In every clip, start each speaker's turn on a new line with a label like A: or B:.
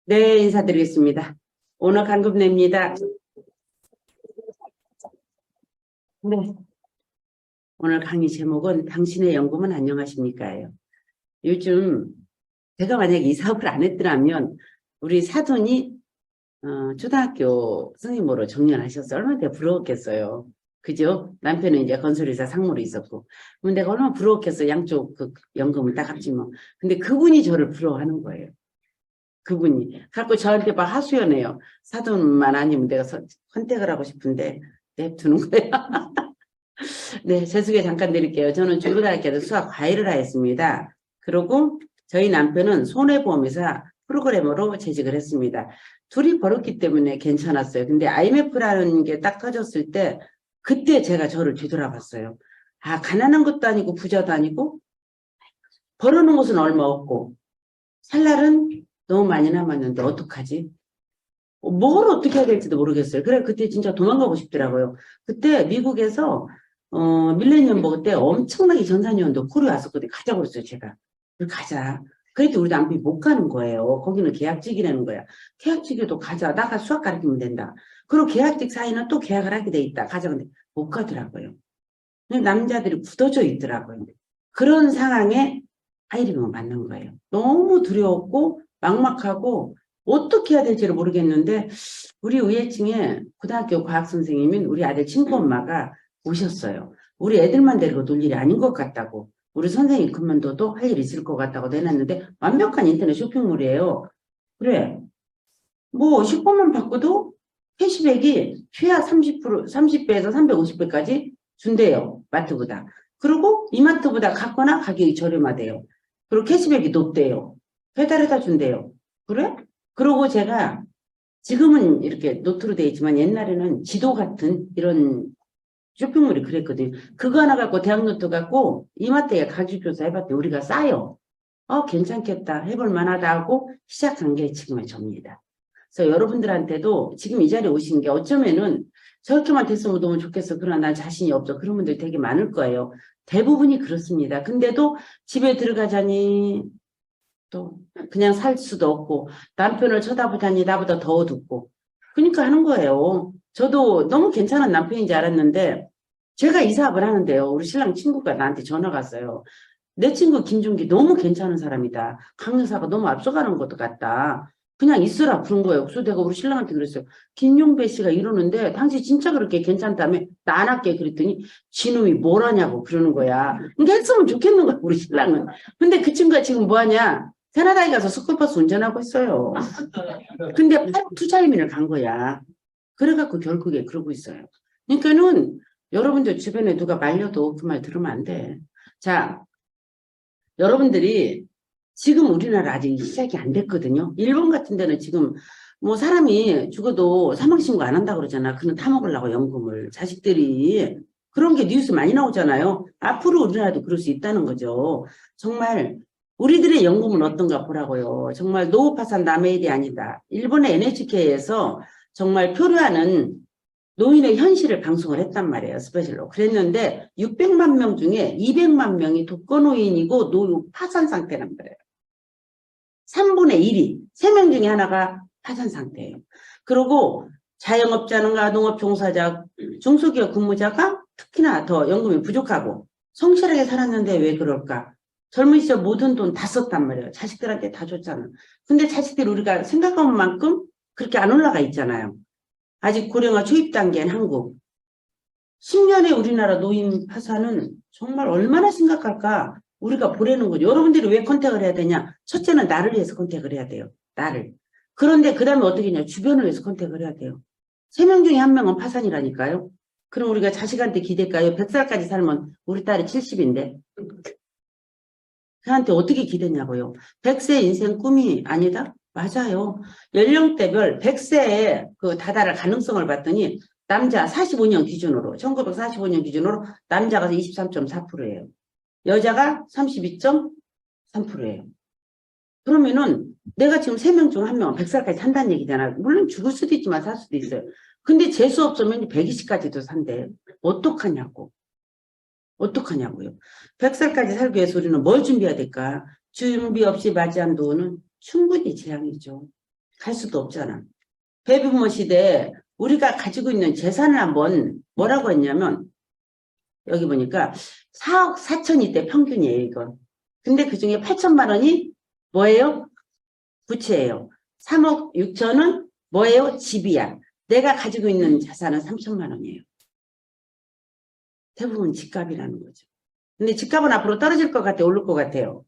A: 네, 인사드리겠습니다. 오늘 강금래입니다. 네. 오늘 강의 제목은 당신의 연금은 안녕하십니까예요. 요즘 제가 만약에 이 사업을 안 했더라면 우리 사돈이 초등학교 선생님으로 정년하셨어요. 얼마나 내가 부러웠겠어요. 그죠? 남편은 이제 건설회사 상무로 있었고. 그럼 내가 얼마나 부러웠겠어요. 양쪽 그 연금을 딱 합치면. 근데 그분이 저를 부러워하는 거예요. 그분이. 갖고 저한테 막 하소연해요. 사돈만 아니면 내가 선택을 하고 싶은데 냅두는 거예요. 네, 제 소개 잠깐 드릴게요. 저는 중고등학교에서 수학 과외를 하였습니다. 그리고 저희 남편은 손해보험회사 프로그래머로 재직을 했습니다. 둘이 벌었기 때문에 괜찮았어요. 근데 IMF라는 게 딱 터졌을 때 그때 제가 저를 뒤돌아봤어요. 아, 가난한 것도 아니고 부자도 아니고 벌어놓은 것은 얼마 없고 살 날은 너무 많이 남았는데 어떡하지? 뭘 어떻게 해야 될지도 모르겠어요. 그래, 그때 진짜 도망가고 싶더라고요. 그때 미국에서 밀레니엄 버그 때 엄청나게 전산위원도 코리아 왔었거든요. 가자고 그랬어요, 제가. 그래, 가자. 그래도 우리 남편이 못 가는 거예요. 거기는 계약직이라는 거야. 계약직에도 가자. 나가 수학 가르치면 된다. 그리고 계약직 사이는 또 계약을 하게 돼 있다. 가자. 근데 못 가더라고요. 남자들이 굳어져 있더라고요. 그런 상황에 아이리가 맞는 거예요. 너무 두려웠고 막막하고 어떻게 해야 될지를 모르겠는데 우리 의회층에 고등학교 과학선생님인 우리 아들 친구 엄마가 오셨어요. 우리 애들만 데리고 놀 일이 아닌 것 같다고. 우리 선생님 그만둬도 할 일 있을 것 같다고 내놨는데 완벽한 인터넷 쇼핑몰이에요. 그래. 뭐 10번만 바꿔도 캐시백이 최하 30%, 30배에서 350배까지 준대요. 마트보다. 그리고 이마트보다 같거나 가격이 저렴하대요. 그리고 캐시백이 높대요. 배달해다 준대요. 그래? 그리고 제가 지금은 이렇게 노트로 되어 있지만 옛날에는 지도 같은 이런 쇼핑몰이 그랬거든요. 그거 하나 갖고 대학 노트 갖고 이마트에 가격조사 해봤더니 우리가 싸요. 괜찮겠다. 해볼 만하다 하고 시작한 게 지금의 접니다. 그래서 여러분들한테도 지금 이 자리에 오신 게 어쩌면은 저렇게만 됐으면 너무 좋겠어. 그러나 난 자신이 없어. 그런 분들 되게 많을 거예요. 대부분이 그렇습니다. 근데도 집에 들어가자니 또 그냥 살 수도 없고 남편을 쳐다보자니 나보다 더 어둡고 그러니까 하는 거예요. 저도 너무 괜찮은 남편인지 알았는데 제가 이 사업을 하는데요. 우리 신랑 친구가 나한테 전화가 왔어요. 내 친구 김준기 너무 괜찮은 사람이다. 강여사가 너무 앞서가는 것 같다. 그냥 있으라 그런 거예요. 그래서 내가 우리 신랑한테 그랬어요. 김용배 씨가 이러는데 당신 진짜 그렇게 괜찮다며 나 안 할게 그랬더니 지놈이 뭘 하냐고 그러는 거야. 그러니까 했으면 좋겠는 거야 우리 신랑은. 근데 그 친구가 지금 뭐 하냐. 캐나다에 가서 스쿨버스 운전하고 있어요. 근데 투자 이민을 간 거야. 그래갖고 결국에 그러고 있어요. 그러니까는 여러분들 주변에 누가 말려도 그 말 들으면 안 돼. 자, 여러분들이 지금 우리나라 아직 시작이 안 됐거든요. 일본 같은 데는 지금 뭐 사람이 죽어도 사망신고 안 한다고 그러잖아. 그는 타먹으려고 연금을. 자식들이. 그런 게 뉴스 많이 나오잖아요. 앞으로 우리나라도 그럴 수 있다는 거죠. 정말 우리들의 연금은 어떤가 보라고요. 정말 노후파산 남의 일이 아니다. 일본의 NHK에서 정말 표류하는 노인의 현실을 방송을 했단 말이에요. 스페셜로. 그랬는데 600만 명 중에 200만 명이 독거노인이고 노후 파산 상태란 말이에요. 3분의 1이 3명 중에 하나가 파산 상태예요. 그리고 자영업자는가 농업 종사자, 중소기업 근무자가 특히나 더 연금이 부족하고 성실하게 살았는데 왜 그럴까? 젊은 시절 모든 돈 다 썼단 말이에요. 자식들한테 다 줬잖아. 근데 자식들이 우리가 생각한 만큼 그렇게 안 올라가 있잖아요. 아직 고령화 초입 단계인 한국. 10년의 우리나라 노인 파산은 정말 얼마나 심각할까 우리가 보려는 거죠. 여러분들이 왜 컨택을 해야 되냐. 첫째는 나를 위해서 컨택을 해야 돼요. 나를. 그런데 그 다음에 어떻게 했냐. 주변을 위해서 컨택을 해야 돼요. 3명 중에 1명은 파산이라니까요. 그럼 우리가 자식한테 기댈까요? 100살까지 살면 우리 딸이 70인데. 그한테 어떻게 기대냐고요. 100세 인생 꿈이 아니다? 맞아요. 연령대별 100세에 그 다다를 가능성을 봤더니 남자 45년 기준으로 1945년 기준으로 남자가 23.4%예요. 여자가 32.3%예요. 그러면은 내가 지금 3명 중 1명은 100살까지 산다는 얘기잖아. 물론 죽을 수도 있지만 살 수도 있어요. 근데 재수 없으면 120까지도 산대요. 어떡하냐고. 어떡하냐고요. 100살까지 살기 위해서 우리는 뭘 준비해야 될까? 준비 없이 맞이한 노후는 충분히 재앙이죠. 갈 수도 없잖아. 베이비부머 시대에 우리가 가지고 있는 재산을 한번 뭐라고 했냐면 여기 보니까 4억 4천이 때 평균이에요, 이건. 근데 그 중에 8천만 원이 뭐예요? 부채예요. 3억 6천은 뭐예요? 집이야. 내가 가지고 있는 자산은 3천만 원이에요. 대부분 집값이라는 거죠. 근데 집값은 앞으로 떨어질 것 같아요? 오를 것 같아요?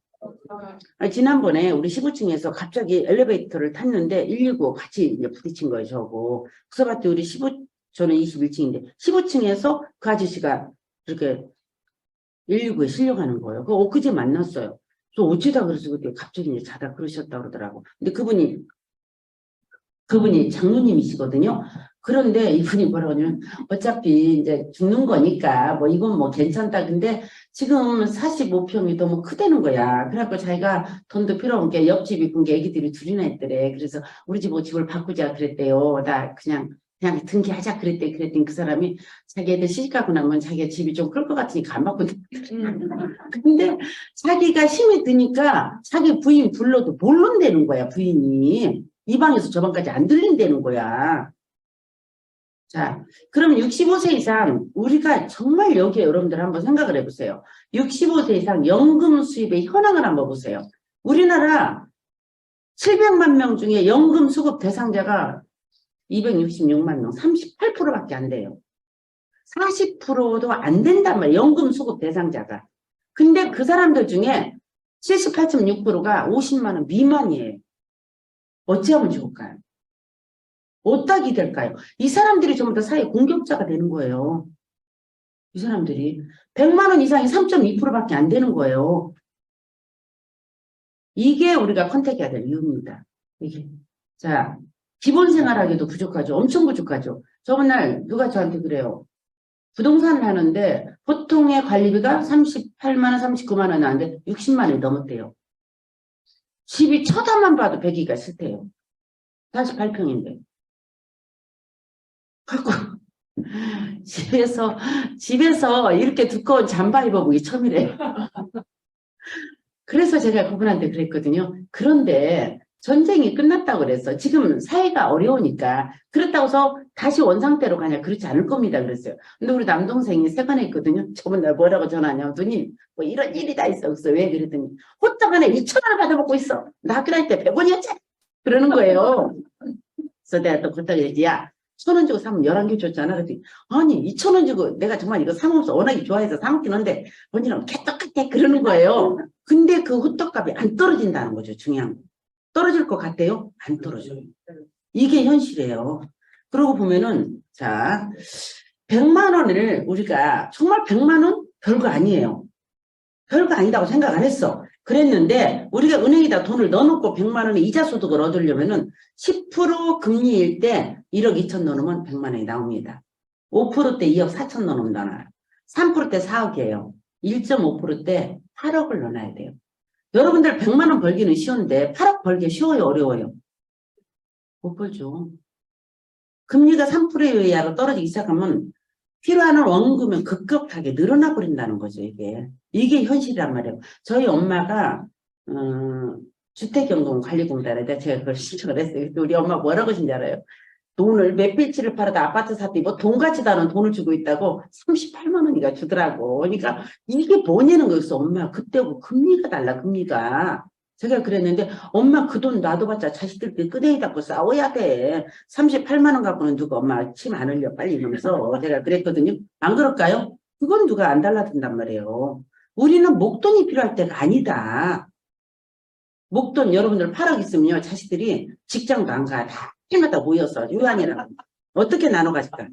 A: 지난번에 우리 15층에서 갑자기 엘리베이터를 탔는데 119 같이 이제 부딪힌 거예요, 저하고. 그래서 봤더니 우리 15, 저는 21층인데 15층에서 그 아저씨가 이렇게 119에 실려가는 거예요. 그 엊그제 만났어요. 저 어찌다 그래서 그때 갑자기 이제 자다 그러셨다 그러더라고. 근데 그분이 장로님이시거든요. 그런데 이분이 뭐라고 하냐면 어차피 이제 죽는 거니까 뭐 이건 뭐 괜찮다. 근데 지금 45평이 너무 크다는 거야. 그래갖고 자기가 돈도 필요 없게 옆집이 군 게 애기들이 둘이나 있더래. 그래서 우리 집을 바꾸자 그랬대요. 나 그냥 등기하자 그랬더니 그 사람이 자기 애들 시집가고 나면 자기가 집이 좀 클 것 같으니까 안 바꾼다. 근데 자기가 힘이 드니까 자기 부인 불러도 모른다는 거야, 부인이. 이 방에서 저 방까지 안 들린다는 거야. 자, 그럼 65세 이상 우리가 정말 여기에 여러분들 한번 생각을 해보세요. 65세 이상 연금 수입의 현황을 한번 보세요. 우리나라 700만 명 중에 연금 수급 대상자가 266만 명, 38%밖에 안 돼요. 40%도 안 된단 말이에요. 연금 수급 대상자가. 근데 그 사람들 중에 78.6%가 50만 원 미만이에요. 어찌하면 좋을까요? 어떻게 될까요? 이 사람들이 전부 다 사회 공격자가 되는 거예요. 이 사람들이 100만 원 이상이 3.2%밖에 안 되는 거예요. 이게 우리가 컨택해야 될 이유입니다. 이게. 자, 기본 생활하기도 부족하죠. 엄청 부족하죠. 저번 날 누가 저한테 그래요. 부동산을 하는데 보통의 관리비가 38만 원, 39만 원 하는데 60만 원이 넘었대요. 집이 쳐다만 봐도 100이가 싫대요. 48평인데. 갖고 집에서 이렇게 두꺼운 잠바 입어보기 처음이래. 그래서 제가 그분한테 그랬거든요. 그런데 전쟁이 끝났다고 그랬어. 지금 사회가 어려우니까 그렇다고 해서 다시 원상태로 가냐 그렇지 않을 겁니다. 그랬어요. 근데 우리 남동생이 세관에 있거든요. 저번 날 뭐라고 전화하냐면 누님 뭐 이런 일이 다 있어. 그래서 왜 그랬더니 호떡안에 2,000원을 받아먹고 있어. 나 학교 다닐 때 100원이었지. 그러는 거예요. 그래서 내가 또 그렇다고 얘기했지. 야 1,000원 주고 사면 11개 줬잖아. 그랬더니 아니 2,000원 주고 내가 정말 이거 사면서 워낙에 좋아해서 사먹긴 한데 언니랑 개떡같아 그러는 거예요. 근데 그 호떡값이 안 떨어진다는 거죠. 중요한 거. 떨어질 것 같대요? 안 떨어져요. 이게 현실이에요. 그러고 보면은 자 100만 원을 우리가 정말 100만 원? 별거 아니에요. 별거 아니다고 생각 안 했어. 그랬는데 우리가 은행에다 돈을 넣어놓고 100만 원의 이자 소득을 얻으려면은 10% 금리일 때 1억 2천 넣어놓으면 100만 원이 나옵니다. 5%때 2억 4천 넣어놓으면 나와요. 3%때 4억이에요. 1.5%때 8억을 넣어놔야 돼요. 여러분들 100만 원 벌기는 쉬운데 8억 벌기 쉬워요, 어려워요? 못 벌죠. 금리가 3% 이하로 떨어지기 시작하면 필요한 원금은 급격하게 늘어나 버린다는 거죠, 이게. 이게 현실이란 말이에요. 저희 엄마가 주택연금관리공단에다 제가 그걸 신청을 했어요. 우리 엄마 뭐라고 하신지 알아요? 돈을 몇 빌치를 팔아도 아파트 샀더니 뭐 돈 같지도 않은 돈을 주고 있다고 38만 원이가 주더라고. 그러니까 이게 뭐냐는 거였어. 엄마 그때고 금리가 달라, 금리가. 제가 그랬는데 엄마 그 돈 놔둬봤자 자식들끼리 끄댕이 잡고 싸워야 돼. 38만 원 갖고는 누가 엄마 침 안 흘려 빨리 이러면서 제가 그랬거든요. 안 그럴까요? 그건 누가 안 달라든단 말이에요. 우리는 목돈이 필요할 때가 아니다. 목돈 여러분들 8억 있으면요. 자식들이 직장도 안 가. 다 해마다 모여서 요양이라고. 어떻게 나눠 가질까?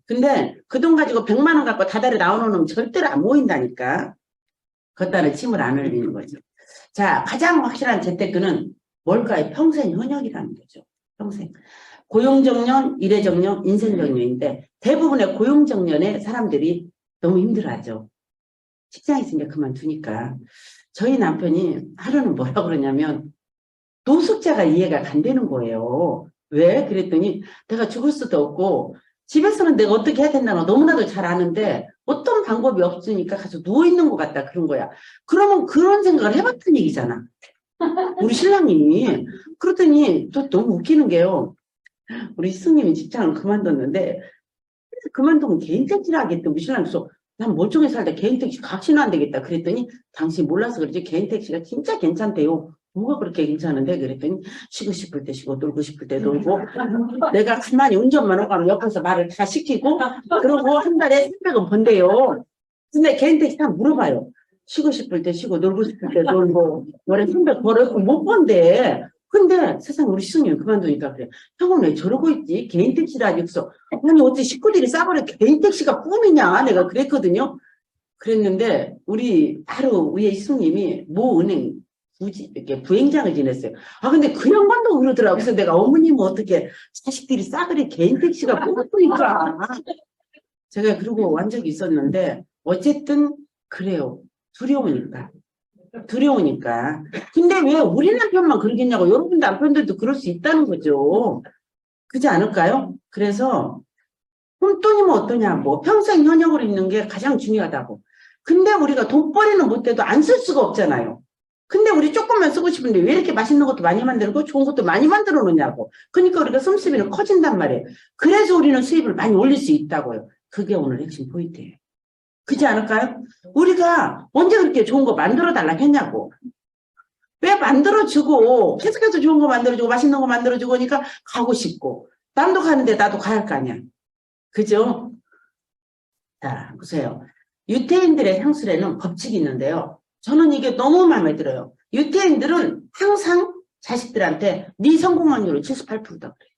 A: 근데 그 돈 가지고 100만 원 갖고 다달이 나오는 놈 절대로 안 모인다니까. 그따를 침을 안 흘리는 거죠. 자, 가장 확실한 재테크는 뭘까요? 평생 현역이라는 거죠. 평생. 고용정년, 일해정년, 인생정년인데 대부분의 고용정년에 사람들이 너무 힘들어하죠. 직장에 있으니까 그만두니까. 저희 남편이 하루는 뭐라고 그러냐면 노숙자가 이해가 안 되는 거예요. 왜? 그랬더니 내가 죽을 수도 없고 집에서는 내가 어떻게 해야 된다는 거 너무나도 잘 아는데 어떤 방법이 없으니까 가서 누워있는 것 같다 그런 거야. 그러면 그런 생각을 해봤던 얘기잖아. 우리 신랑이. 그러더니 또 너무 웃기는 게요. 우리 스승님이 직장을 그만뒀는데 그만두면 개인 택시를 하겠대. 우리 신랑이 그래서 난 멀쩡히 살다 개인 택시 값이나 안 되겠다. 그랬더니 당신 몰라서 그러지 개인 택시가 진짜 괜찮대요. 뭐가 그렇게 괜찮은데? 그랬더니 쉬고 싶을 때 쉬고 놀고 싶을 때 놀고 내가 가만히 운전만 하고 하면 옆에서 말을 다 시키고 그러고 한 달에 300원 번대요. 근데 개인 택시 다 물어봐요. 쉬고 싶을 때 쉬고 놀고 싶을 때 놀고 월에 300 벌었고 못 번대. 근데 세상 우리 스승님이 그만두니까 그래. 형은 왜 저러고 있지? 개인 택시라니. 그래서 아니 어째 식구들이 싸버려 개인 택시가 꿈이냐? 내가 그랬거든요. 그랬는데 우리 바로 위에 스승님이 모 은행 이렇게 부행장을 지냈어요. 아 근데 그 양반도 그러더라고. 그래서 내가 어머님은 어떻게 자식들이 싸그리 개인 택시가 꿈꾸니까 제가 그러고 완 적이 있었는데 어쨌든 그래요. 두려우니까. 두려우니까. 근데 왜 우리 남편만 그러겠냐고. 여러분 남편들도 그럴 수 있다는 거죠. 그렇지 않을까요? 그래서 홈돈이면 어떠냐. 뭐 평생 현역을 입는 게 가장 중요하다고. 근데 우리가 돈벌이는 못해도 안 쓸 수가 없잖아요. 근데 우리 조금만 쓰고 싶은데 왜 이렇게 맛있는 것도 많이 만들고 좋은 것도 많이 만들어 놓냐고. 그러니까 우리가 씀씀이는 커진단 말이에요. 그래서 우리는 수입을 많이 올릴 수 있다고요. 그게 오늘 핵심 포인트예요. 그렇지 않을까요? 우리가 언제 그렇게 좋은 거 만들어 달라 했냐고. 왜 만들어주고 계속해서 좋은 거 만들어주고 맛있는 거 만들어주고 하니까 가고 싶고 남도 가는데 나도 가야 할 거 아니야. 그죠? 자 보세요. 유태인들의 향수에는 법칙이 있는데요. 저는 이게 너무 마음에 들어요. 유태인들은 항상 자식들한테 네 성공 확률은 78%다 그래요.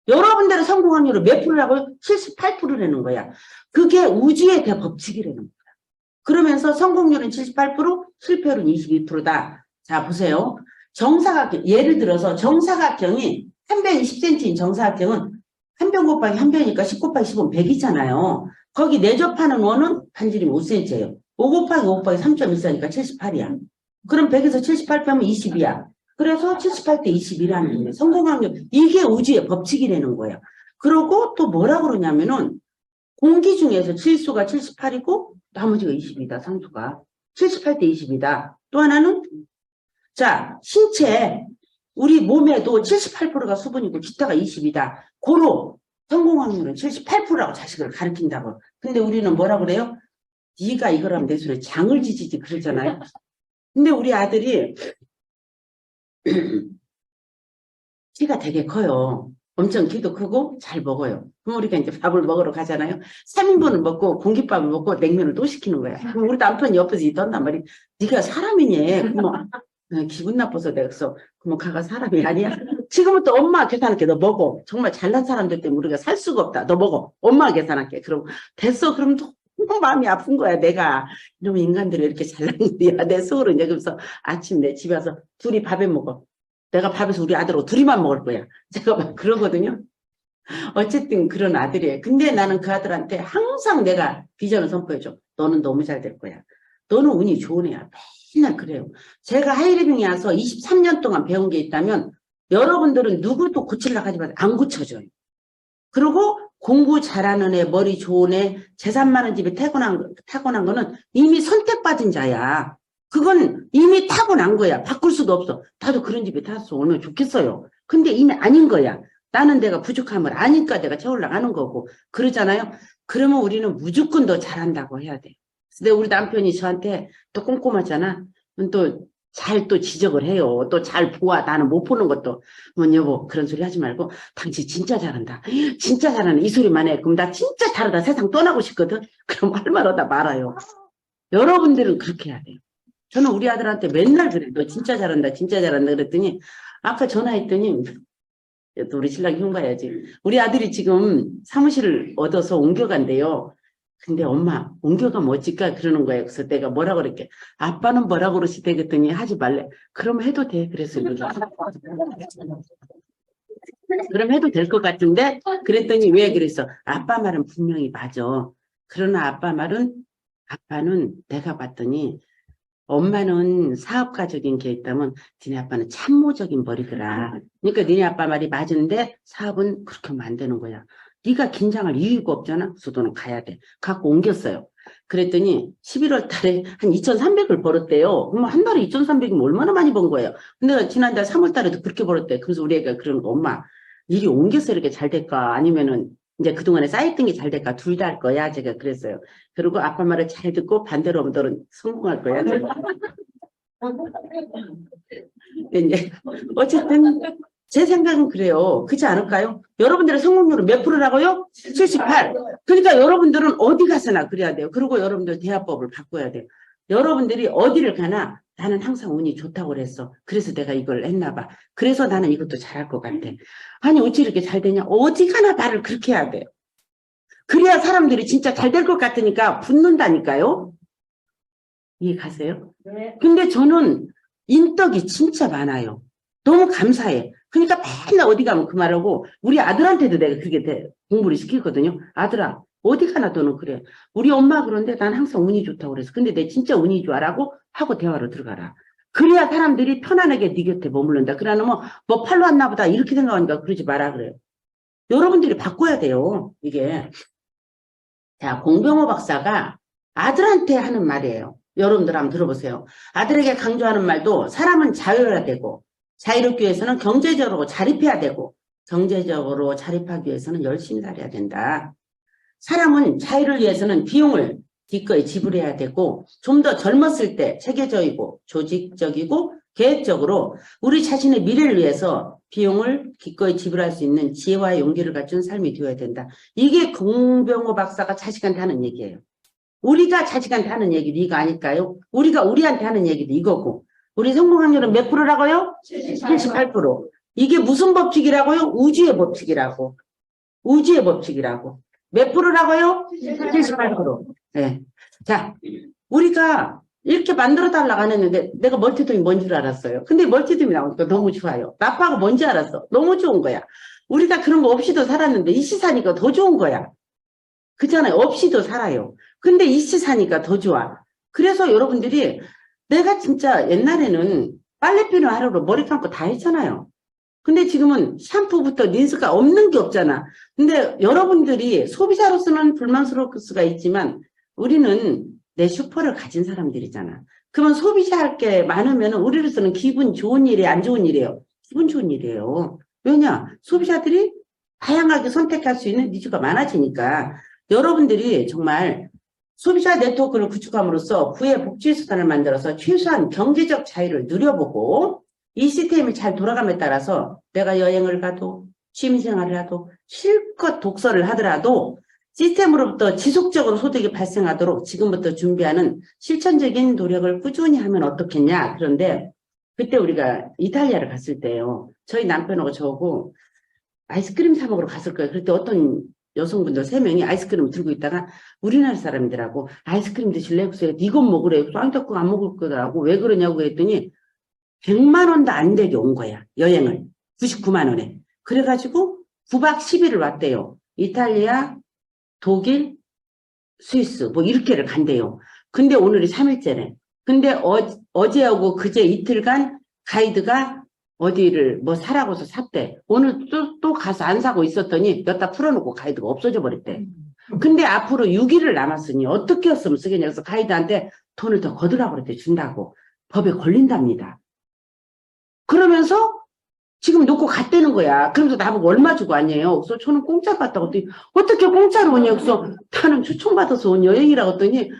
A: 여러분들의 성공 확률을 몇 프로라고요? 78%라는 거야. 그게 우주의 대법칙이라는 거야. 그러면서 성공률은 78%, 실패율은 22%다. 자, 보세요. 정사각형, 예를 들어서 정사각형이 한 변이 10cm인 정사각형은 한 변 곱하기 한 변이니까 10 곱하기 10은 100이잖아요. 거기 내접하는 원은 반지름 5cm예요. 5 곱하기 5 곱하기 3.14니까 78이야. 그럼 100에서 78 빼면 20이야. 그래서 78대 21이라는 거예요. 성공 확률. 이게 우주의 법칙이라는 거예요. 그리고 또 뭐라 그러냐면은 공기 중에서 질소가 78이고 나머지가 20이다. 상수가. 78대 20이다. 또 하나는 자 신체 우리 몸에도 78%가 수분이고 기타가 20이다. 고로 성공 확률은 78%라고 자식을 가르친다고. 근데 우리는 뭐라 그래요? 네가 이거라면 내 손에 장을 지지지 그러잖아요. 근데 우리 아들이 키가 되게 커요. 엄청 키도 크고 잘 먹어요. 그럼 우리가 이제 밥을 먹으러 가잖아요. 3인분을 먹고 공깃밥을 먹고 냉면을 또 시키는 거야. 그럼 우리 남편이 옆에서 있던단 말이야. 네가 사람이니? 그러면 기분 나빠서 내가 그래서 그러면 가가 사람이 아니야? 지금부터 엄마 계산할게. 너 먹어. 정말 잘난 사람들 때문에 우리가 살 수가 없다. 너 먹어. 엄마 계산할게. 그럼 됐어. 그럼 너무 마음이 아픈 거야 내가. 이러면 인간들이 이렇게 잘난 일이야. 내 속으로 이제 그래서 아침 내 집에 와서 둘이 밥에 먹어. 내가 밥에서 우리 아들하고 둘이만 먹을 거야. 제가 막 그러거든요. 어쨌든 그런 아들이에요. 근데 나는 그 아들한테 항상 내가 비전을 선포해줘. 너는 너무 잘 될 거야. 너는 운이 좋은 애야. 맨날 그래요. 제가 하이리빙에 와서 23년 동안 배운 게 있다면 여러분들은 누구도 고치려고 하지만 안 고쳐줘요. 그리고 공부 잘하는 애, 머리 좋은 애, 재산 많은 집에 타고난 거는 이미 선택받은 자야. 그건 이미 타고난 거야. 바꿀 수도 없어. 나도 그런 집에 탔어. 얼마나 좋겠어요. 근데 이미 아닌 거야. 나는 내가 부족함을 아니까 내가 채우려고 하는 거고. 그러잖아요. 그러면 우리는 무조건 더 잘한다고 해야 돼. 근데 우리 남편이 저한테 또 꼼꼼하잖아. 또 잘 또 지적을 해요. 또 잘 보아. 나는 못 보는 것도. 뭐 여보 그런 소리 하지 말고 당신 진짜 잘한다. 진짜 잘하네. 이 소리만 해. 그럼 나 진짜 잘하다 세상 떠나고 싶거든. 그럼 할 말하다 말아요. 여러분들은 그렇게 해야 돼요. 저는 우리 아들한테 맨날 그래. 너 진짜 잘한다. 진짜 잘한다. 그랬더니 아까 전화했더니 또 우리 신랑이 흉봐야지. 우리 아들이 지금 사무실을 얻어서 옮겨간대요. 근데 엄마 옮겨가면 어찌까 그러는 거예요. 그래서 내가 뭐라 그랬게. 아빠는 뭐라 그러시대 그랬더니 하지 말래. 그럼 해도 돼. 그래서 그럼 해도 될 것 같은데 그랬더니 왜 그랬어. 아빠 말은 분명히 맞아. 그러나 아빠는 내가 봤더니 엄마는 사업가적인 게 있다면 니네 아빠는 참모적인 머리더라. 그러니까 니네 아빠 말이 맞은데 사업은 그렇게 하면 안 되는 거야. 네가 긴장할 이유가 없잖아. 수도는 가야 돼. 갖고 옮겼어요. 그랬더니 11월 달에 한 2,300을 벌었대요. 그럼 한 달에 2,300이면 얼마나 많이 번 거예요. 근데 지난달 3월 달에도 그렇게 벌었대. 그래서 우리 애가 그러는 거, 엄마, 일이 옮겨서 이렇게 잘 될까? 아니면은 이제 그동안에 쌓였던 게 잘 될까? 둘 다 할 거야. 제가 그랬어요. 그리고 아빠 말을 잘 듣고 반대로 너는 성공할 거야. 이제 어쨌든 제 생각은 그래요. 그렇지 않을까요? 여러분들의 성공률은 몇 프로라고요? 78. 그러니까 여러분들은 어디 가서나 그래야 돼요. 그리고 여러분들 대화법을 바꿔야 돼요. 여러분들이 어디를 가나 나는 항상 운이 좋다고 그랬어. 그래서 내가 이걸 했나 봐. 그래서 나는 이것도 잘할 것 같아. 아니 어찌 이렇게 잘 되냐? 어디 가나 말을 그렇게 해야 돼요. 그래야 사람들이 진짜 잘 될 것 같으니까 붙는다니까요. 이해 가세요? 네. 근데 저는 인덕이 진짜 많아요. 너무 감사해. 그러니까 맨날 어디 가면 그 말하고 우리 아들한테도 내가 그게 공부를 시키거든요. 아들아 어디 가나 너는 그래. 우리 엄마 그런데 난 항상 운이 좋다고 그래서 근데 내 진짜 운이 좋아라고 하고 대화로 들어가라. 그래야 사람들이 편안하게 네 곁에 머무른다. 그러면 뭐 팔로 왔나 보다 이렇게 생각하니까 그러지 마라 그래요. 여러분들이 바꿔야 돼요. 이게. 자, 공병호 박사가 아들한테 하는 말이에요. 여러분들 한번 들어보세요. 아들에게 강조하는 말도 사람은 자유해야 되고 자유롭기 위해서는 경제적으로 자립해야 되고 경제적으로 자립하기 위해서는 열심히 살아야 된다. 사람은 자유를 위해서는 비용을 기꺼이 지불해야 되고 좀 더 젊었을 때 체계적이고 조직적이고 계획적으로 우리 자신의 미래를 위해서 비용을 기꺼이 지불할 수 있는 지혜와 용기를 갖춘 삶이 되어야 된다. 이게 공병호 박사가 자식한테 하는 얘기예요. 우리가 자식한테 하는 얘기도 이거 아닐까요? 우리가 우리한테 하는 얘기도 이거고 우리 성공 확률은 몇 프로라고요? 78%. 이게 무슨 법칙이라고요? 우주의 법칙이라고. 우주의 법칙이라고. 몇 프로라고요? 78%. 네. 자, 우리가 이렇게 만들어 달라고 안 했는데 내가 멀티돔이 뭔 줄 알았어요. 근데 멀티돔이 나오니까 너무 좋아요. 나빠가 뭔지 알았어. 너무 좋은 거야. 우리가 그런 거 없이도 살았는데 이씨 사니까 더 좋은 거야. 그렇잖아요. 없이도 살아요. 근데 이씨 사니까 더 좋아. 그래서 여러분들이 내가 진짜 옛날에는 빨래비누 하루로 머리 감고 다 했잖아요. 근데 지금은 샴푸부터 린스가 없는 게 없잖아. 근데 여러분들이 소비자로서는 불만스러울 수가 있지만 우리는 내 슈퍼를 가진 사람들이잖아. 그러면 소비자할 게 많으면 우리로서는 기분 좋은 일이에요? 안 좋은 일이에요? 기분 좋은 일이에요. 왜냐? 소비자들이 다양하게 선택할 수 있는 니즈가 많아지니까 여러분들이 정말 소비자 네트워크를 구축함으로써 구의 복지 수단을 만들어서 최소한 경제적 자유를 누려보고 이 시스템이 잘 돌아감에 따라서 내가 여행을 가도 취미생활을 하도 실컷 독서를 하더라도 시스템으로부터 지속적으로 소득이 발생하도록 지금부터 준비하는 실천적인 노력을 꾸준히 하면 어떻겠냐. 그런데 그때 우리가 이탈리아를 갔을 때요. 저희 남편하고 저하고 아이스크림 사 먹으러 갔을 거예요. 그때 어떤 여성분들 3명이 아이스크림을 들고 있다가 우리나라 사람들하고 아이스크림 드실래요? 그래서 이것 먹으래요. 쌍떡국 안 먹을 거라고 왜 그러냐고 그랬더니 100만 원도 안 되게 온 거야. 여행을. 99만 원에. 그래가지고 9박 10일을 왔대요. 이탈리아, 독일, 스위스 뭐 이렇게를 간대요. 근데 오늘이 3일째래. 근데 어제하고 그제 이틀간 가이드가 어디를 뭐 사라고서 샀대. 오늘 또 가서 안 사고 있었더니 몇 다 풀어놓고 가이드가 없어져 버렸대. 근데 앞으로 6일을 남았으니 어떻게 했으면 쓰겠냐. 그래서 가이드한테 돈을 더 거두라고 그랬대. 준다고. 법에 걸린답니다. 그러면서 지금 놓고 갔다는 거야. 그러면서 나보고 얼마 주고 왔냐요. 그래서 저는 공짜로 갔다고 했더니 어떻게 공짜로 오냐. 그래서 나는 초청받아서 온 여행이라고 했더니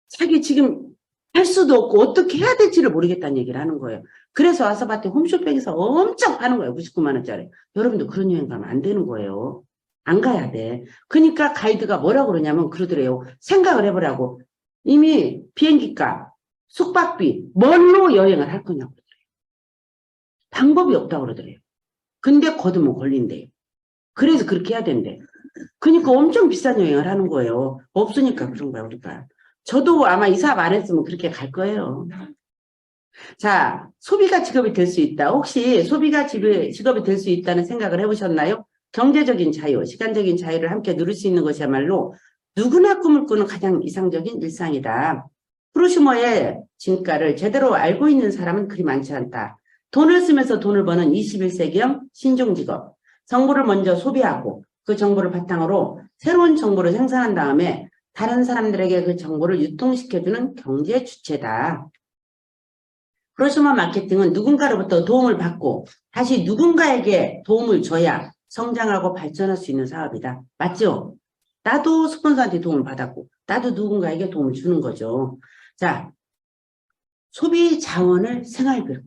A: 자기 지금 할 수도 없고 어떻게 해야 될지를 모르겠다는 얘기를 하는 거예요. 그래서 와서 봤더니 홈쇼핑에서 엄청 파는 거예요. 99만 원짜리. 여러분도 그런 여행 가면 안 되는 거예요. 안 가야 돼. 그러니까 가이드가 뭐라고 그러냐면 그러더래요. 생각을 해보라고. 이미 비행기값, 숙박비, 뭘로 여행을 할 거냐고. 방법이 없다고 그러더래요. 근데 거두면 걸린대요. 그래서 그렇게 해야 된대. 그러니까 엄청 비싼 여행을 하는 거예요. 없으니까 그런 거야, 우리가. 저도 아마 이 사업 안 했으면 그렇게 갈 거예요. 자, 소비가 직업이 될 수 있다. 혹시 소비가 직업이 될 수 있다는 생각을 해보셨나요? 경제적인 자유, 시간적인 자유를 함께 누릴 수 있는 것이야말로 누구나 꿈을 꾸는 가장 이상적인 일상이다. 프루시머의 진가를 제대로 알고 있는 사람은 그리 많지 않다. 돈을 쓰면서 돈을 버는 21세기형 신종직업. 정보를 먼저 소비하고 그 정보를 바탕으로 새로운 정보를 생산한 다음에 다른 사람들에게 그 정보를 유통시켜주는 경제 주체다. 프로슈머 마케팅은 누군가로부터 도움을 받고 다시 누군가에게 도움을 줘야 성장하고 발전할 수 있는 사업이다. 맞죠? 나도 스폰서한테 도움을 받았고 나도 누군가에게 도움을 주는 거죠. 자, 소비 자원을 생활비로.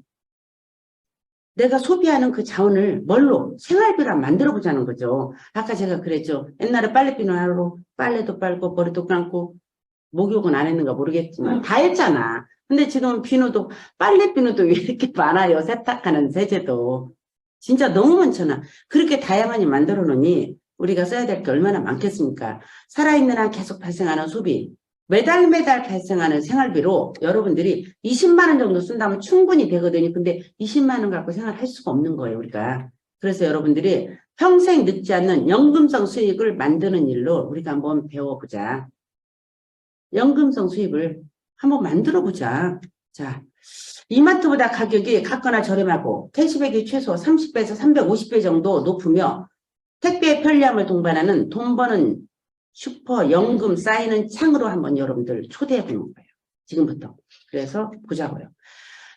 A: 내가 소비하는 그 자원을 뭘로? 생활비로 만들어보자는 거죠. 아까 제가 그랬죠. 옛날에 빨래비누 하루 빨래도 빨고 머리도 감고 목욕은 안 했는가 모르겠지만 다 했잖아. 근데 지금 비누도 빨래비누도 왜 이렇게 많아요. 세탁하는 세제도. 진짜 너무 많잖아. 그렇게 다양하게 만들어 놓으니 우리가 써야 될 게 얼마나 많겠습니까? 살아있는 한 계속 발생하는 소비. 매달 발생하는 생활비로 여러분들이 20만 원 정도 쓴다면 충분히 되거든요. 근데 20만 원 갖고 생활할 수가 없는 거예요, 우리가. 그래서 여러분들이 평생 늙지 않는 연금성 수익을 만드는 일로 우리가 한번 배워보자. 연금성 수입을 한번 만들어보자. 자, 이마트보다 가격이 같거나 저렴하고 캐시백이 최소 30배에서 350배 정도 높으며 택배의 편리함을 동반하는 돈 버는 슈퍼 연금 쌓이는 창으로 한번 여러분들 초대해 보는 거예요. 지금부터. 그래서 보자고요.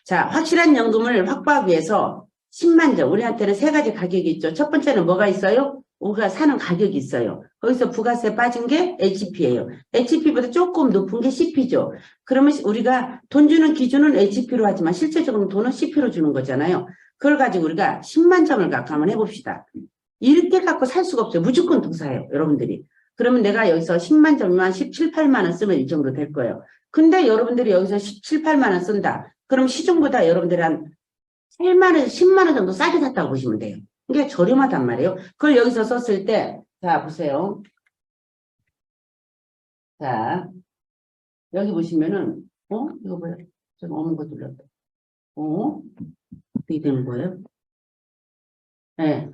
A: 자, 확실한 연금을 확보하기 위해서 10만 점. 우리한테는 세 가지 가격이 있죠. 첫 번째는 뭐가 있어요? 우리가 사는 가격이 있어요. 거기서 부가세 빠진 게 HP예요. HP보다 조금 높은 게 CP죠. 그러면 우리가 돈 주는 기준은 HP로 하지만 실제적으로 돈은 CP로 주는 거잖아요. 그걸 가지고 우리가 10만 점을 갖고 한번 해봅시다. 이렇게 갖고 살 수가 없어요. 무조건 더 사요. 여러분들이. 그러면 내가 여기서 10만 점만 17, 8만 원 쓰면 이 정도 될 거예요. 근데 여러분들이 여기서 17, 8만 원 쓴다. 그럼 시중보다 여러분들이 한 8만 원, 10만 원 정도 싸게 샀다고 보시면 돼요. 이게 저렴하단 말이에요. 그걸 여기서 썼을 때, 자, 보세요. 자, 여기 보시면은, 이거 뭐야? 제가 어느 거 눌렀다. 어떻게 되는 거예요? 네.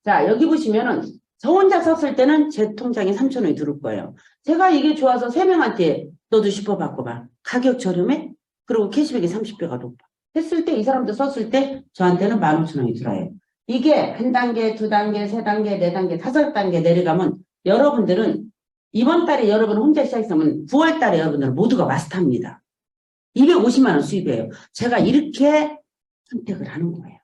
A: 자, 여기 보시면은, 저 혼자 썼을 때는 제 통장에 3,000원이 들어올 거예요. 제가 이게 좋아서 3명한테 너도 슈퍼 바꿔봐. 가격 저렴해? 그리고 캐시백이 30배가 높아. 했을 때 이 사람도 썼을 때 저한테는 15,000원이 들어요. 이게 한 단계, 두 단계, 세 단계, 네 단계, 다섯 단계 내려가면 여러분들은 이번 달에 여러분 혼자 시작했으면 9월 달에 여러분들은 모두가 마스터합니다. 250만 원 수입이에요. 제가 이렇게 선택을 하는 거예요.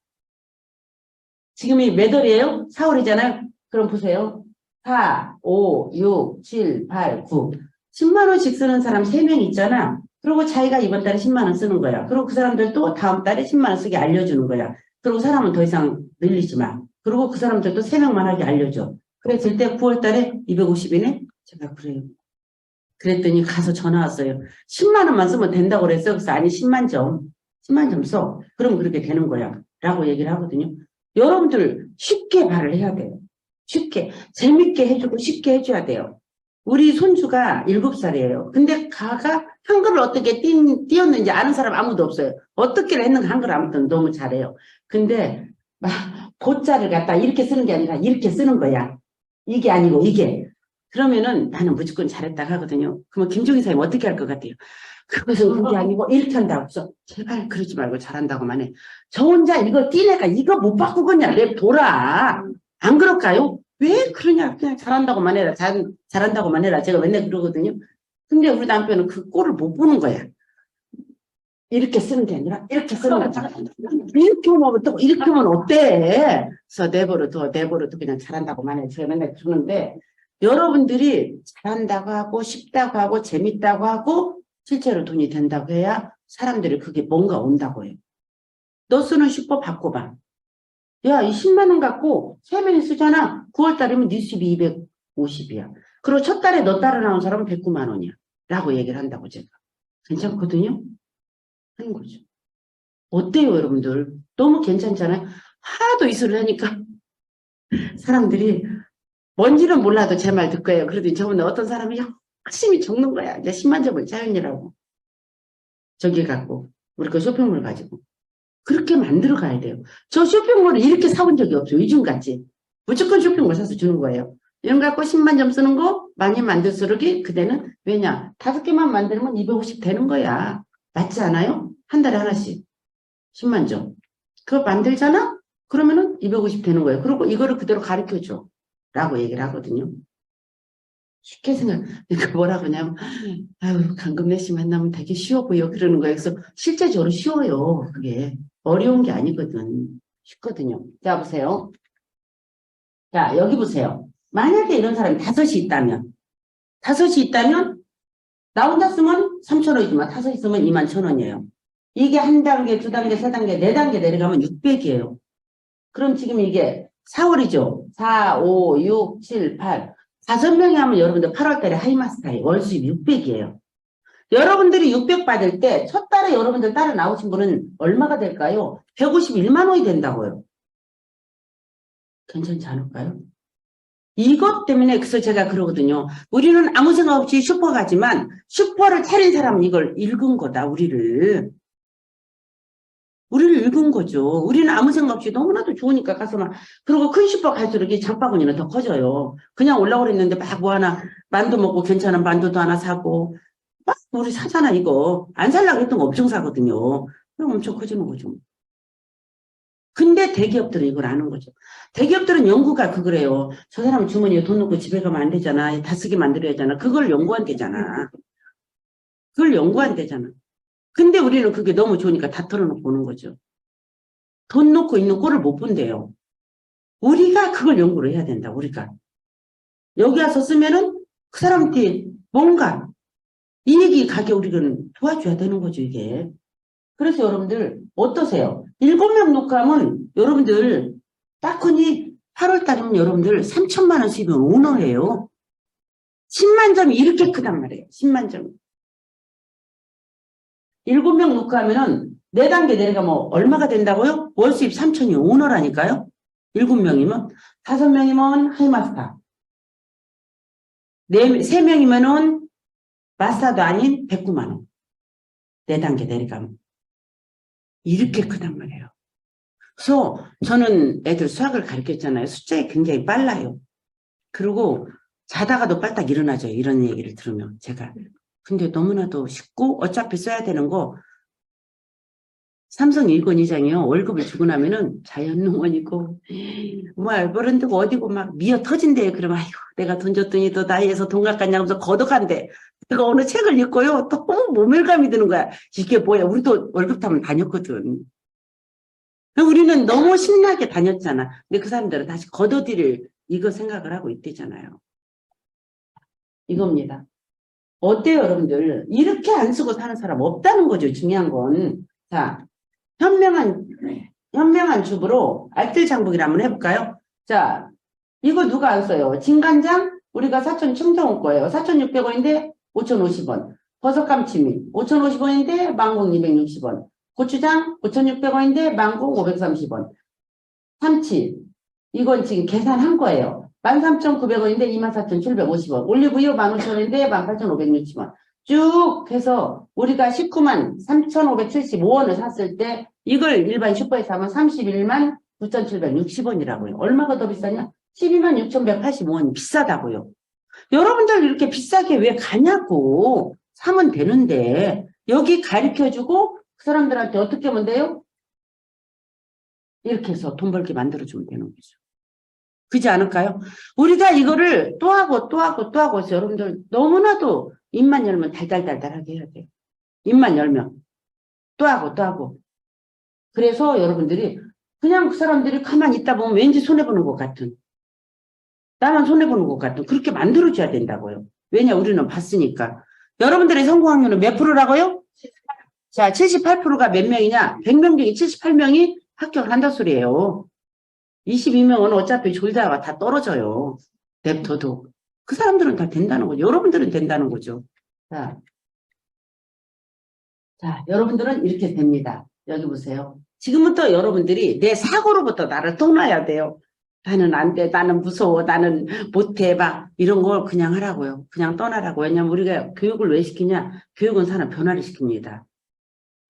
A: 지금이 몇 월이에요? 4월이잖아요. 그럼 보세요. 4, 5, 6, 7, 8, 9. 10만 원씩 쓰는 사람 3명 있잖아. 그리고 자기가 이번 달에 10만 원 쓰는 거야. 그리고 그 사람들도 다음 달에 10만 원 쓰게 알려주는 거야. 그리고 사람은 더 이상 늘리지 마. 그리고 그 사람들도 3명만 하게 알려줘. 그랬을 때 9월 달에 250이네? 제가 그래요. 그랬더니 가서 전화 왔어요. 10만 원만 쓰면 된다고 그랬어. 그래서 아니 10만 점. 10만 점 써. 그럼 그렇게 되는 거야. 라고 얘기를 하거든요. 여러분들 쉽게 말을 해야 돼요. 쉽게. 재밌게 해주고 쉽게 해줘야 돼요. 우리 손주가 7살이에요. 근데 가가 한글을 어떻게 띄었는지 아는 사람 아무도 없어요. 어떻게 했는가 한글을 아무튼 너무 잘해요. 근데 막 고자를 갖다 이렇게 쓰는 게 아니라 이렇게 쓰는 거야. 이게 아니고 이게. 그러면은 나는 무조건 잘했다 하거든요. 그러면 김종인 사장님 어떻게 할 것 같아요? 그것은 그게 아니고 이렇게 한다고 해서 제발 그러지 말고 잘한다고만 해. 저 혼자 이거 띠내가 이거 못 바꾸겠냐 랩 돌아. 안 그럴까요? 왜 그러냐 그냥 잘한다고만 해라. 잘한다고만 해라. 제가 맨날 그러거든요. 근데 우리 남편은 그 꼴을 못 보는 거야. 이렇게 쓰는 게 아니라 이렇게 쓰는 거야. 이렇게 하면 또 이렇게 하면 어때? 그래서 내버려둬 그냥 잘한다고만 해. 제가 맨날 그러는데 여러분들이 잘한다고 하고 쉽다고 하고 재밌다고 하고 실제로 돈이 된다고 해야 사람들이 그게 뭔가 온다고 해요. 너 쓰는 슈퍼 바꿔봐. 야, 이 10만 원 갖고 3명이 쓰잖아. 9월 달이면 네 수입이 250이야. 그리고 첫 달에 너 따라 나온 사람은 109만 원이야. 라고 얘기를 한다고 제가. 괜찮거든요? 하는 거죠. 어때요, 여러분들? 너무 괜찮잖아요? 하도 이 소리를 하니까 사람들이 뭔지는 몰라도 제 말 듣고 해요. 그래도 저번에 어떤 사람이 열심히 적는 거야. 이제 10만 점을 자연이라고. 저기 갖고. 우리 그 쇼핑몰 가지고. 그렇게 만들어 가야 돼요. 저 쇼핑몰을 이렇게 사본 적이 없어요. 요즘같이. 무조건 쇼핑몰 사서 주는 거예요. 이런 거 갖고 10만 점 쓰는 거 많이 만들수록 그대는 왜냐? 5개만 만들면 250 되는 거야. 맞지 않아요? 한 달에 하나씩. 10만 점. 그거 만들잖아? 그러면은 250 되는 거예요. 그리고 이거를 그대로 가르쳐줘. 라고 얘기를 하거든요. 쉽게 그러니까 뭐라고 하냐면, 아유, 강금래 씨 만나면 되게 쉬워 보여. 그러는 거예요. 그래서 실제적으로 쉬워요. 그게. 어려운 게 아니거든. 쉽거든요. 자, 보세요. 자, 여기 보세요. 만약에 이런 사람이 다섯이 있다면, 나 혼자 쓰면 3,000원이지만 다섯이 쓰면 21,000원이에요. 이게 한 단계, 두 단계, 세 단계, 네 단계 내려가면 600이에요. 그럼 지금 이게 4월이죠. 4, 5, 6, 7, 8. 5명이 하면 여러분들 8월 달에 하이마스타에 월 수입 600이에요. 여러분들이 600 받을 때 첫 달에 여러분들 따라 나오신 분은 얼마가 될까요? 151만 원이 된다고요. 괜찮지 않을까요? 이것 때문에 그래서 제가 그러거든요. 우리는 아무 생각 없이 슈퍼 가지만 슈퍼를 차린 사람은 이걸 읽은 거다. 우리를 읽은 거죠. 우리는 아무 생각 없이 너무나도 좋으니까 가서 막 그리고 큰 슈퍼 갈수록 이 장바구니는 더 커져요. 그냥 올라고 그랬는데 막 뭐 하나 만두 먹고 괜찮은 만두도 하나 사고 막 우리 사잖아 이거. 안 살라고 했던 거 엄청 사거든요. 그럼 엄청 커지는 거죠. 근데 대기업들은 이걸 아는 거죠. 대기업들은 연구가 그거래요. 저 사람 주머니에 돈 넣고 집에 가면 안 되잖아. 다 쓰게 만들어야 하잖아. 그걸 연구한대잖아. 그걸 연구한대잖아. 근데 우리는 그게 너무 좋으니까 다 털어놓고 오는 거죠. 돈 놓고 있는 꼴을 못 본대요. 우리가 그걸 연구를 해야 된다. 우리가. 여기 와서 쓰면은 그 사람한테 뭔가 이익이 가게 우리는 도와줘야 되는 거죠. 이게. 그래서 여러분들 어떠세요? 7명 놓고 하면 여러분들 딱하니 8월 달이면 여러분들 3천만 원 수입은 오너예요. 10만 점이 이렇게 크단 말이에요. 10만 점. 7명 놓고 하면은 4단계 내려가면 얼마가 된다고요? 월 수입 3천이 오너라니까요. 7명이면 5명이면 하이마스터. 3명이면은 마스터도 아닌 109만 원. 4단계 내려가면. 이렇게 크단 말이에요. 그래서 저는 애들 수학을 가르쳤잖아요. 숫자에 굉장히 빨라요. 그리고 자다가도 빨딱 일어나죠. 이런 얘기를 들으면 제가. 근데 너무나도 쉽고 어차피 써야 되는 거 삼성 일권 이장이요. 월급을 주고 나면은 자연농원이고 뭐 알버런드고 어디고 막 미어 터진대요. 그러면 아이고 내가 돈 줬더니 또 나이에서 돈 갚았냐 하면서 거덕한데 내가 어느 책을 읽고요. 너무 모멸감이 드는 거야. 이게 뭐야. 우리도 월급 타면 다녔거든. 우리는 너무 신나게 다녔잖아. 근데 그 사람들은 다시 걷어들일 이거 생각을 하고 있대잖아요. 이겁니다. 어때요, 여러분들? 이렇게 안 쓰고 사는 사람 없다는 거죠. 중요한 건. 자, 현명한 주부로 알뜰장복이라 한번 해볼까요? 자, 이거 누가 안 써요? 진간장? 우리가 사천 청정원 거예요. 4,600원인데 5,050원. 버섯감치미 5,050원인데 망공 260원. 고추장 5,600원인데 망공 530원. 참치 이건 지금 계산한 거예요. 13,900원인데 24,750원. 올리브유 15,000원인데 18,560원. 쭉 해서 우리가 19만 3,575원을 샀을 때 이걸 일반 슈퍼에서 하면 31만 9,760원이라고요. 얼마가 더 비싸냐? 12만 6,185원 비싸다고요. 여러분들 이렇게 비싸게 왜 가냐고 사면 되는데 여기 가르쳐주고 그 사람들한테 어떻게 하면 돼요? 이렇게 해서 돈 벌게 만들어주면 되는 거죠. 그렇지 않을까요? 우리가 이거를 또 하고 또 하고 또 하고 해서 여러분들 너무나도 입만 열면 달달달달하게 해야 돼요. 입만 열면 또 하고 또 하고. 그래서 여러분들이 그냥 그 사람들이 가만히 있다 보면 왠지 손해보는 것 같은 나만 손해보는 것 같은 그렇게 만들어줘야 된다고요. 왜냐 우리는 봤으니까. 여러분들의 성공 확률은 몇 프로라고요? 자, 78%가 몇 명이냐? 100명 중에 78명이 합격을 한다 소리예요. 22명은 어차피 졸다가 다 떨어져요. 랩터도. 그 사람들은 다 된다는 거죠. 여러분들은 된다는 거죠. 자, 여러분들은 이렇게 됩니다. 여기 보세요. 지금부터 여러분들이 내 사고로부터 나를 떠나야 돼요. 나는 안 돼. 나는 무서워. 나는 못해. 막 이런 걸 그냥 하라고요. 그냥 떠나라고. 왜냐면 우리가 교육을 왜 시키냐? 교육은 사람 변화를 시킵니다.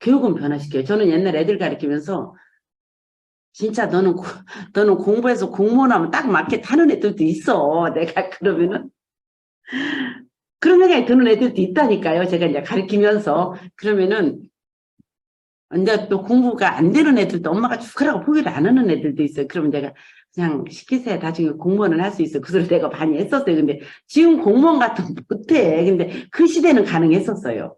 A: 교육은 변화시켜요. 저는 옛날 애들 가르치면서 진짜 너는 공부해서 공무원 하면 딱 맞게 타는 애들도 있어. 내가 그러면은. 그런 생각이 드는 애들도 있다니까요. 제가 이제 가르치면서. 그러면은 근데 또 공부가 안 되는 애들도 엄마가 죽으라고 포기를 안 하는 애들도 있어요. 그러면 내가 그냥 시키세요. 나중에 공무원을 할 수 있어. 그 소리 내가 많이 했었어요. 근데 지금 공무원 같은 거 못해. 근데 그 시대는 가능했었어요.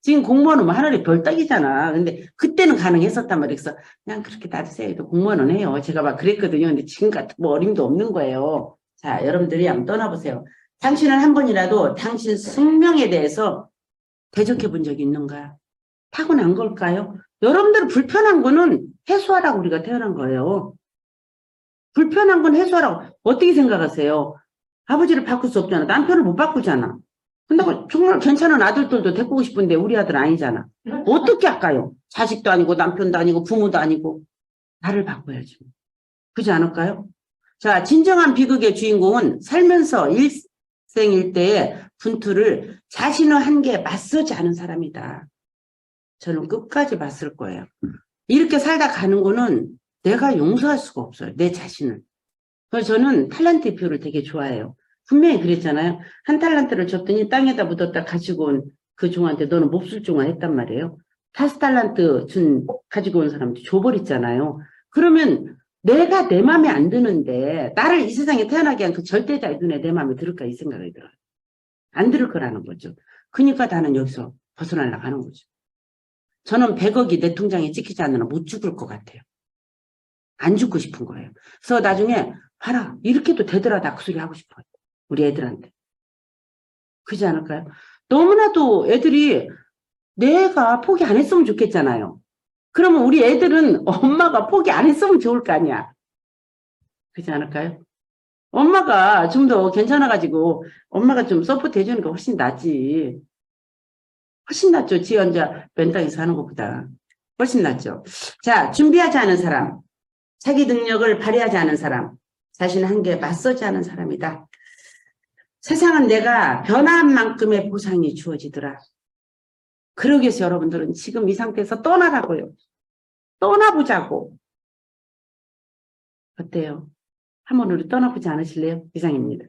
A: 지금 공무원은 뭐 하늘의 별 따기잖아. 근데 그때는 가능했었단 말이에요. 그래서 그냥 그렇게 놔두세요. 공무원은 해요. 제가 막 그랬거든요. 근데 지금 같은 뭐 어림도 없는 거예요. 자, 여러분들이 한번 떠나보세요. 당신은 한 번이라도 당신 숙명에 대해서 대적해 본 적이 있는가? 타고난 걸까요? 여러분들 불편한 거는 해소하라고 우리가 태어난 거예요. 불편한 건 해소하라고. 어떻게 생각하세요? 아버지를 바꿀 수 없잖아. 남편을 못 바꾸잖아. 근데 정말 괜찮은 아들들도 데리고 싶은데 우리 아들 아니잖아. 어떻게 할까요? 자식도 아니고 남편도 아니고 부모도 아니고. 나를 바꿔야죠. 그렇지 않을까요? 자, 진정한 비극의 주인공은 살면서 일생일대의 분투를 자신의 한계에 맞서지 않은 사람이다. 저는 끝까지 맞설 거예요. 이렇게 살다 가는 거는 내가 용서할 수가 없어요. 내 자신을. 그래서 저는 탤런트 표를 되게 좋아해요. 분명히 그랬잖아요. 한 달란트를 줬더니 땅에다 묻었다 가지고 온 그 종한테 너는 몹쓸 종아 했단 말이에요. 5달란트 가지고 온 사람한테 줘버렸잖아요. 그러면 내가 내 마음에 안 드는데 나를 이 세상에 태어나게 한 그 절대자의 눈에 내 마음에 들을까 이 생각이 들어요. 안 들을 거라는 거죠. 그러니까 나는 여기서 벗어나려고 하는 거죠. 저는 100억이 내 통장에 찍히지 않으면 못 죽을 것 같아요. 안 죽고 싶은 거예요. 그래서 나중에 봐라 이렇게도 되더라 나 그 소리 하고 싶어요. 우리 애들한테. 그렇지 않을까요? 너무나도 애들이 내가 포기 안 했으면 좋겠잖아요. 그러면 우리 애들은 엄마가 포기 안 했으면 좋을 거 아니야. 그렇지 않을까요? 엄마가 좀 더 괜찮아가지고 엄마가 좀 서포트 해주는 게 훨씬 낫지. 훨씬 낫죠. 지 혼자 맨땅에 사는 것보다. 훨씬 낫죠. 자, 준비하지 않은 사람. 자기 능력을 발휘하지 않은 사람. 자신의 한계에 맞서지 않은 사람이다. 세상은 내가 변한 만큼의 보상이 주어지더라. 그러기 위해서 여러분들은 지금 이 상태에서 떠나라고요. 떠나보자고. 어때요? 한번 우리 떠나보지 않으실래요? 이상입니다.